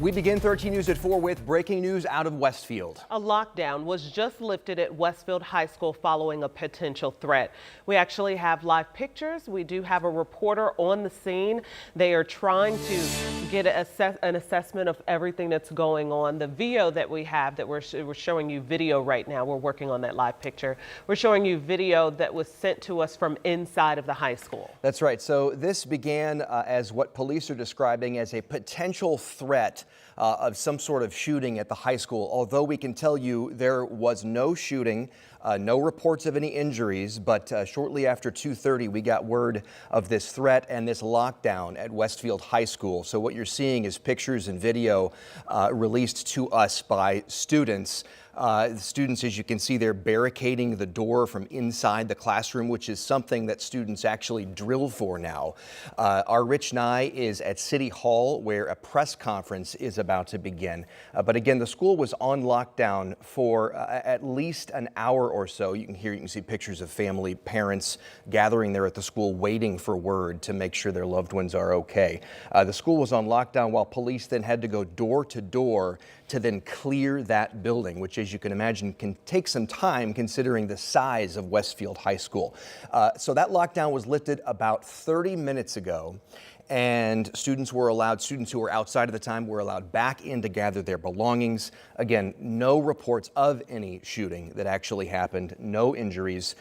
We begin 13 News at 4 with breaking news out of Westfield. A lockdown was just lifted at Westfield High School following a potential threat. We actually have live pictures. We do have a reporter on the scene. They are trying to get an assessment of everything that's going on. The video that we have that we're showing you video right now. We're working on that live picture. We're showing you video that was sent to us from inside of the high school. That's right. So this began as what police are describing as a potential threat of some sort of shooting at the high school. Although we can tell you there was no shooting, no reports of any injuries, but shortly after 2:30 we got word of this threat and this lockdown at Westfield High School. So what you're seeing is pictures and video released to us by students. The students, as you can see, they're barricading the door from inside the classroom, which is something that students actually drill for now. Our Rich Nye is at City Hall where a press conference is about to begin. But again, the school was on lockdown for at least an hour or so. You can see pictures of family, parents gathering there at the school waiting for word to make sure their loved ones are okay. The school was on lockdown while police then had to go door to door to then clear that building, which, as you can imagine, can take some time considering the size of Westfield High School. So that lockdown was lifted about 30 minutes ago, and students who were outside at the time were allowed back in to gather their belongings. Again, no reports of any shooting that actually happened, no injuries.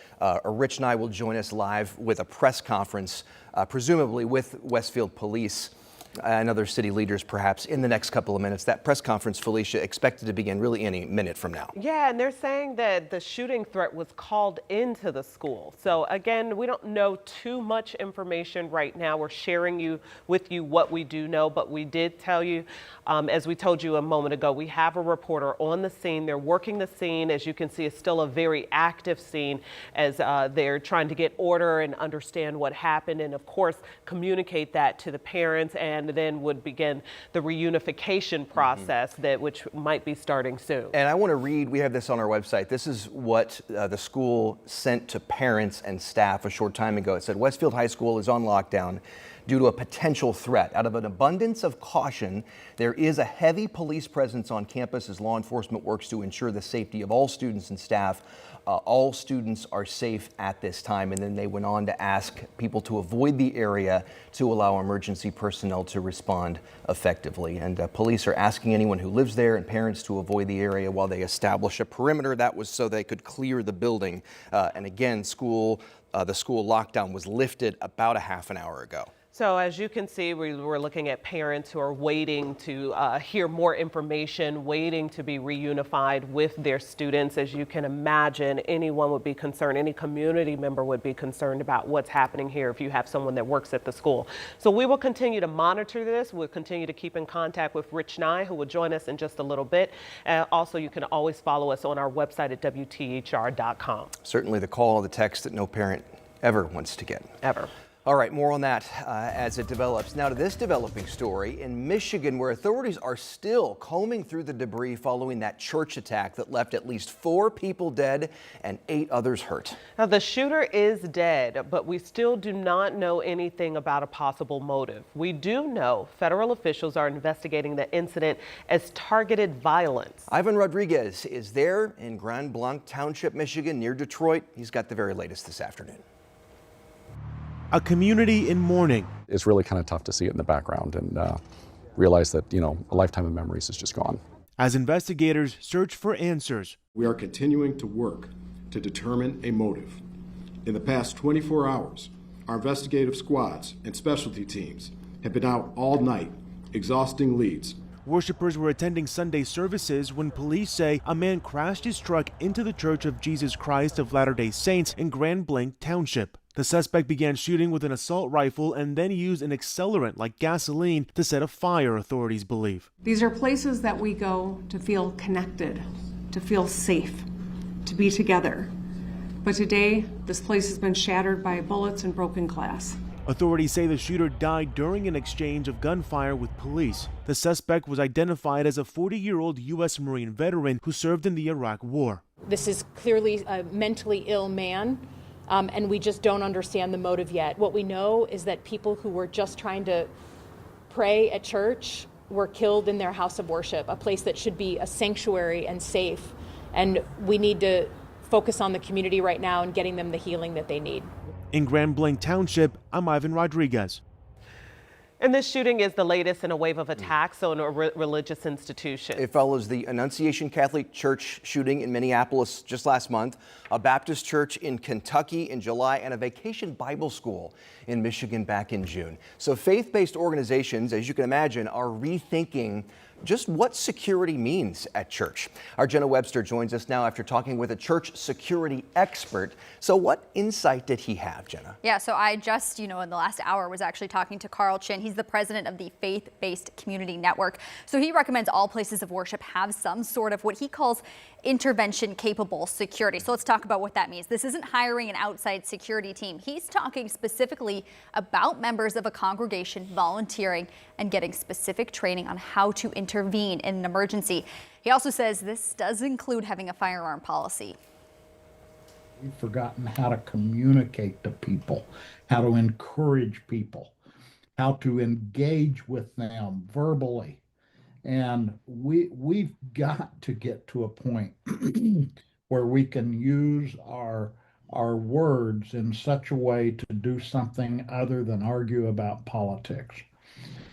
Rich and I will join us live with a press conference, presumably with Westfield Police and other city leaders perhaps in the next couple of minutes. That press conference, Felicia, expected to begin really any minute from now. Yeah, and they're saying that the shooting threat was called into the school. So again, we don't know too much information right now. We're sharing with you what we do know, but we did tell you, as we told you a moment ago, we have a reporter on the scene. They're working the scene. As you can see, it's still a very active scene as they're trying to get order and understand what happened, and of course communicate that to the parents, and then would begin the reunification process which might be starting soon. And I want to read, we have this on our website. This is what the school sent to parents and staff a short time ago. It said, Westfield High School is on lockdown due to a potential threat. Out of an abundance of caution, there is a heavy police presence on campus as law enforcement works to ensure the safety of all students and staff. All students are safe at this time. And then they went on to ask people to avoid the area to allow emergency personnel to respond effectively. And police are asking anyone who lives there and parents to avoid the area while they establish a perimeter. That was so they could clear the building. And again, the school lockdown was lifted about a half an hour ago. So as you can see, we were looking at parents who are waiting to hear more information, waiting to be reunified with their students. As you can imagine, anyone would be concerned, any community member would be concerned about what's happening here if you have someone that works at the school. So we will continue to monitor this. We'll continue to keep in contact with Rich Nye, who will join us in just a little bit. Also, you can always follow us on our website at WTHR.com. Certainly the call or the text that no parent ever wants to get. Ever. All right, more on that as it develops. Now to this developing story in Michigan, where authorities are still combing through the debris following that church attack that left at least 4 people dead and 8 others hurt. Now the shooter is dead, but we still do not know anything about a possible motive. We do know federal officials are investigating the incident as targeted violence. Ivan Rodriguez is there in Grand Blanc Township, Michigan, near Detroit. He's got the very latest this afternoon. A community in mourning. It's really kind of tough to see it in the background and realize that, a lifetime of memories is just gone. As investigators search for answers. We are continuing to work to determine a motive. In the past 24 hours, our investigative squads and specialty teams have been out all night, exhausting leads. Worshippers were attending Sunday services when police say a man crashed his truck into the Church of Jesus Christ of Latter-day Saints in Grand Blanc Township. The suspect began shooting with an assault rifle and then used an accelerant like gasoline to set a fire, authorities believe. These are places that we go to feel connected, to feel safe, to be together. But today, this place has been shattered by bullets and broken glass. Authorities say the shooter died during an exchange of gunfire with police. The suspect was identified as a 40-year-old U.S. Marine veteran who served in the Iraq War. This is clearly a mentally ill man. And we just don't understand the motive yet. What we know is that people who were just trying to pray at church were killed in their house of worship, a place that should be a sanctuary and safe. And we need to focus on the community right now and getting them the healing that they need. In Grand Blanc Township, I'm Ivan Rodriguez. And this shooting is the latest in a wave of attacks on a religious institution. It follows the Annunciation Catholic Church shooting in Minneapolis just last month, a Baptist church in Kentucky in July, and a vacation Bible school in Michigan back in June. So faith-based organizations, as you can imagine, are rethinking just what security means at church. Our Jenna Webster joins us now after talking with a church security expert. So what insight did he have, Jenna? Yeah, so I just, in the last hour was actually talking to Carl Chin. He's the president of the Faith-Based Community Network. So he recommends all places of worship have some sort of what he calls intervention-capable security. So let's talk about what that means. This isn't hiring an outside security team. He's talking specifically about members of a congregation volunteering and getting specific training on how to intervene in an emergency. He also says this does include having a firearm policy. We've forgotten how to communicate to people, how to encourage people, how to engage with them verbally. And we've got to get to a point where we can use our words in such a way to do something other than argue about politics.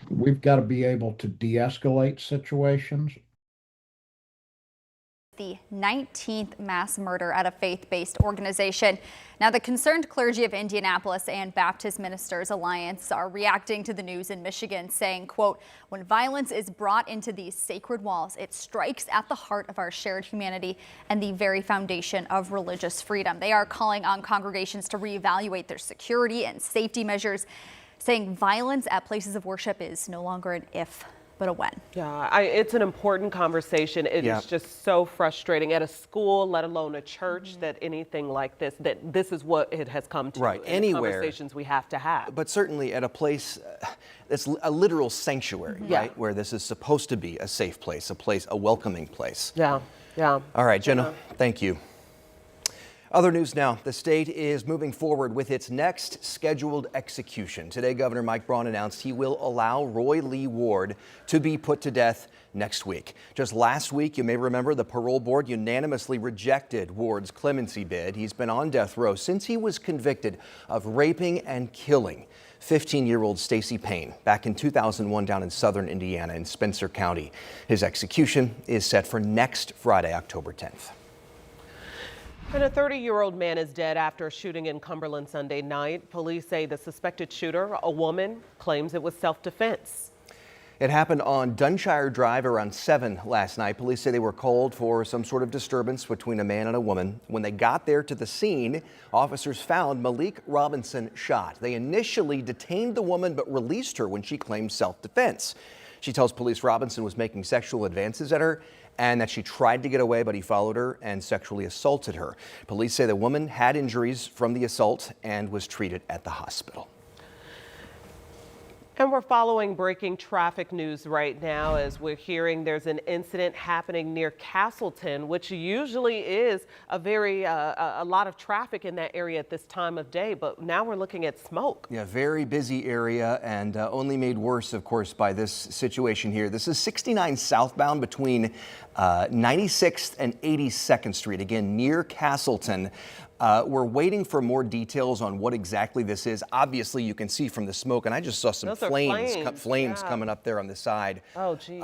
We've got to be able to de-escalate situations. The 19th mass murder at a faith-based organization. Now, the Concerned Clergy of Indianapolis and Baptist Ministers Alliance are reacting to the news in Michigan, saying, quote, when violence is brought into these sacred walls, it strikes at the heart of our shared humanity and the very foundation of religious freedom. They are calling on congregations to reevaluate their security and safety measures, saying violence at places of worship is no longer an if, but a when. Yeah, it's an important conversation. It is just so frustrating at a school, let alone a church, that anything like this, that this is what it has come to. Right, and anywhere. Conversations we have to have. But certainly at a place that's a literal sanctuary, right? Where this is supposed to be a safe place, a welcoming place. Yeah. All right, Jenna, thank you. Other news now, the state is moving forward with its next scheduled execution. Today, Governor Mike Braun announced he will allow Roy Lee Ward to be put to death next week. Just last week, you may remember the parole board unanimously rejected Ward's clemency bid. He's been on death row since he was convicted of raping and killing 15-year-old Stacy Payne back in 2001 down in southern Indiana in Spencer County. His execution is set for next Friday, October 10th. And a 30-year-old man is dead after a shooting in Cumberland Sunday night. Police say the suspected shooter, a woman, claims it was self-defense. It happened on Dunshire Drive around 7 last night. Police say they were called for some sort of disturbance between a man and a woman. When they got there to the scene, officers found Malik Robinson shot. They initially detained the woman but released her when she claimed self-defense. She tells police Robinson was making sexual advances at her and that she tried to get away, but he followed her and sexually assaulted her. Police say the woman had injuries from the assault and was treated at the hospital. And we're following breaking traffic news right now as we're hearing there's an incident happening near Castleton, which usually is a lot of traffic in that area at this time of day. But now we're looking at smoke. Yeah, very busy area and only made worse, of course, by this situation here. This is 69 southbound between 96th and 82nd Street, again, near Castleton. We're waiting for more details on what exactly this is. Obviously, you can see from the smoke, and I just saw some flames coming up there on the side. Oh, geez.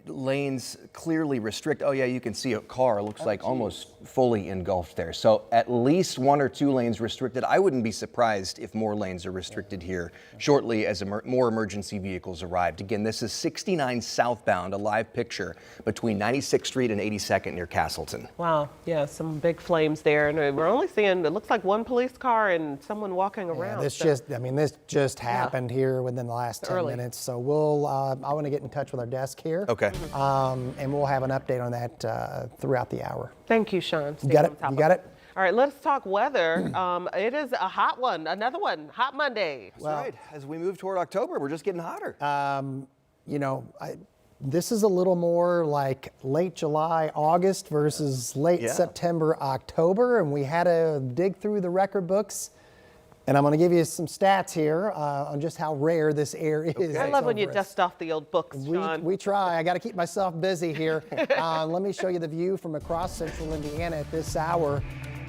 Lanes clearly restrict. Oh, yeah, you can see a car looks like almost fully engulfed there. So at least 1 or 2 lanes restricted. I wouldn't be surprised if more lanes are restricted here shortly as more emergency vehicles arrived. Again, this is 69 southbound, a live picture between 96th Street and 82nd near Castleton. Wow, yeah, some big flames there. And we're only seeing, it looks like 1 police car and someone walking around. This just happened here within the last 10 minutes. So I want to get in touch with our desk here. Okay. And we'll have an update on that throughout the hour. Thank you, Sean. You got it? You got it? All right, let's talk weather. It is a hot one, another one, Hot Monday. That's right. As we move toward October, we're just getting hotter. This is a little more like late July, August versus late September, October, and we had to dig through the record books. And I'm going to give you some stats here on just how rare this air is. I love when you dust off the old books, Sean. We try. I got to keep myself busy here. Let me show you the view from across central Indiana at this hour.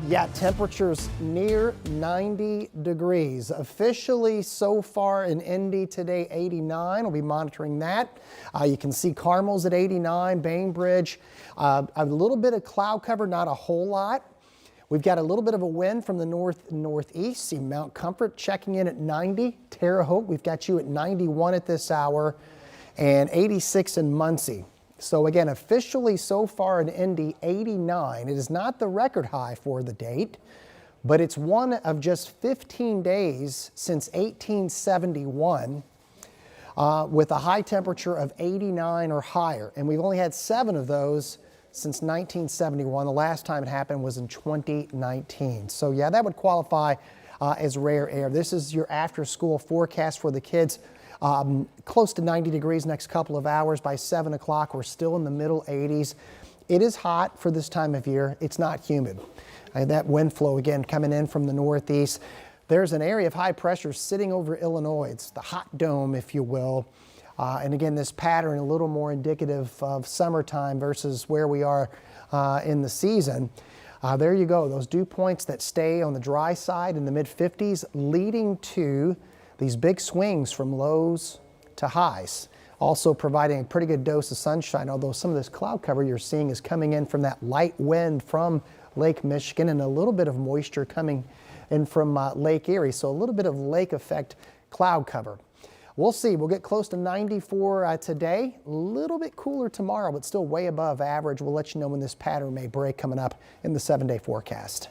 Yeah, temperatures near 90 degrees. Officially so far in Indy today, 89. We'll be monitoring that. You can see Carmel's at 89, Bainbridge. A little bit of cloud cover, not a whole lot. We've got a little bit of a wind from the northeast. See Mount Comfort checking in at 90. Terre Haute, we've got you at 91 at this hour, and 86 in Muncie. So again, officially so far in Indy, 89. It is not the record high for the date, but it's one of just 15 days since 1871 with a high temperature of 89 or higher. And we've only had 7 of those since 1971. The last time it happened was in 2019. So yeah, that would qualify as rare air. This is your after school forecast for the kids. Close to 90 degrees next couple of hours. By 7 o'clock, we're still in the middle 80s. It is hot for this time of year. It's not humid. That wind flow again coming in from the northeast. There's an area of high pressure sitting over Illinois. It's the hot dome, if you will. And again, this pattern a little more indicative of summertime versus where we are in the season. There you go. Those dew points that stay on the dry side in the mid-50s, leading to these big swings from lows to highs, also providing a pretty good dose of sunshine, although some of this cloud cover you're seeing is coming in from that light wind from Lake Michigan and a little bit of moisture coming in from Lake Erie, so a little bit of lake effect cloud cover. We'll see. We'll get close to 94 today, a little bit cooler tomorrow, but still way above average. We'll let you know when this pattern may break coming up in the 7-day forecast.